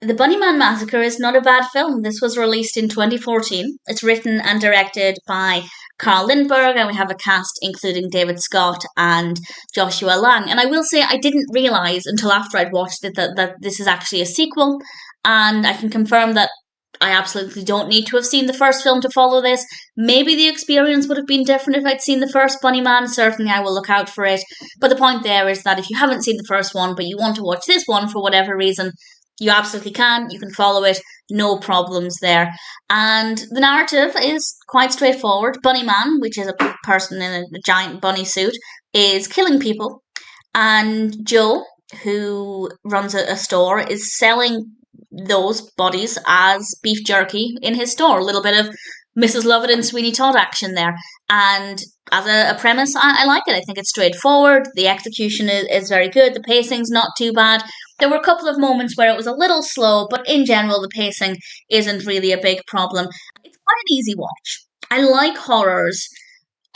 The Bunnyman Massacre is not a bad film. This was released in 2014. It's written and directed by Carl Lindbergh, and we have a cast including David Scott and Joshua Lang. And I will say, I didn't realise until after I'd watched it that this is actually a sequel, and I can confirm that I absolutely don't need to have seen the first film to follow this. Maybe the experience would have been different if I'd seen the first Bunnyman. Certainly, I will look out for it. But the point there is that if you haven't seen the first one, but you want to watch this one for whatever reason, you absolutely can. You can follow it. No problems there. And the narrative is quite straightforward. Bunnyman, which is a person in a giant bunny suit, is killing people. And Joe, who runs a store, is selling those bodies as beef jerky in his store. A little bit of Mrs. Lovett and Sweeney Todd action there. And as a premise, I like it. I think it's straightforward. The execution is very good. The pacing's not too bad. There were a couple of moments where it was a little slow, but in general, the pacing isn't really a big problem. It's quite an easy watch. I like horrors.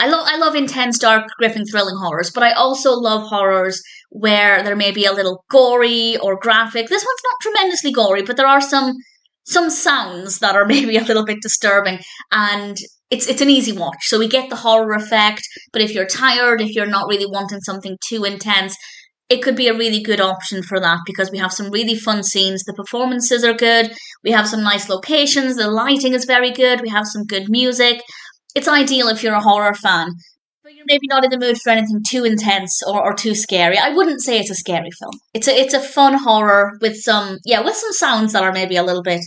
I love intense, dark, gripping, thrilling horrors, but I also love horrors where they're maybe a little gory or graphic. This one's not tremendously gory, but there are some sounds that are maybe a little bit disturbing, and it's an easy watch. So we get the horror effect, but if you're tired, if you're not really wanting something too intense, it could be a really good option for that, because we have some really fun scenes. The performances are good. We have some nice locations. The lighting is very good. We have some good music. It's ideal if you're a horror fan, but you're maybe not in the mood for anything too intense or too scary. I wouldn't say it's a scary film. It's a fun horror with some sounds that are maybe a little bit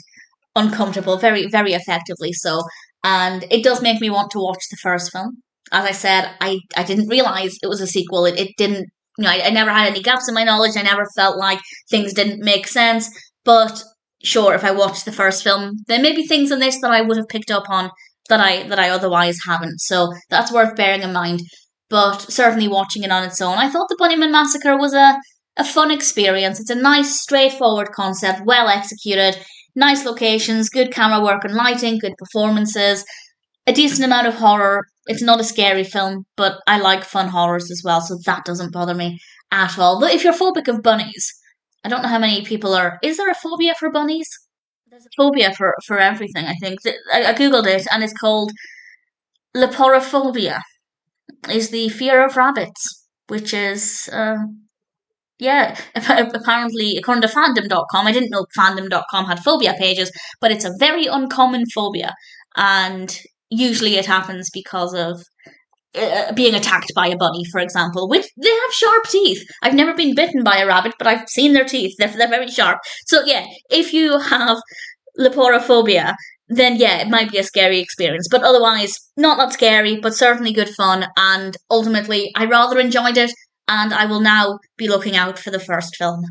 uncomfortable, very, very effectively so. And it does make me want to watch the first film. As I said, I didn't realise it was a sequel. It didn't, I never had any gaps in my knowledge. I never felt like things didn't make sense. But sure, if I watched the first film, there may be things in this that I would have picked up on that I otherwise haven't. So that's worth bearing in mind. But certainly watching it on its own, I thought the Bunnyman Massacre was a fun experience. It's a nice, straightforward concept, well executed, nice locations, good camera work and lighting, good performances, a decent amount of horror. It's not a scary film, but I like fun horrors as well, so that doesn't bother me at all. But if you're phobic of bunnies, I don't know how many people are. Is there a phobia for bunnies? There's a phobia for everything, I think. I googled it, and it's called leporophobia. Is the fear of rabbits, which is apparently, according to fandom.com, I didn't know fandom.com had phobia pages, but it's a very uncommon phobia, and usually it happens because of being attacked by a bunny, for example, which they have sharp teeth. I've never been bitten by a rabbit, but I've seen their teeth. They're very sharp. So yeah, if you have leporophobia, then yeah, it might be a scary experience. But otherwise, not that scary, but certainly good fun. And ultimately, I rather enjoyed it, and I will now be looking out for the first film.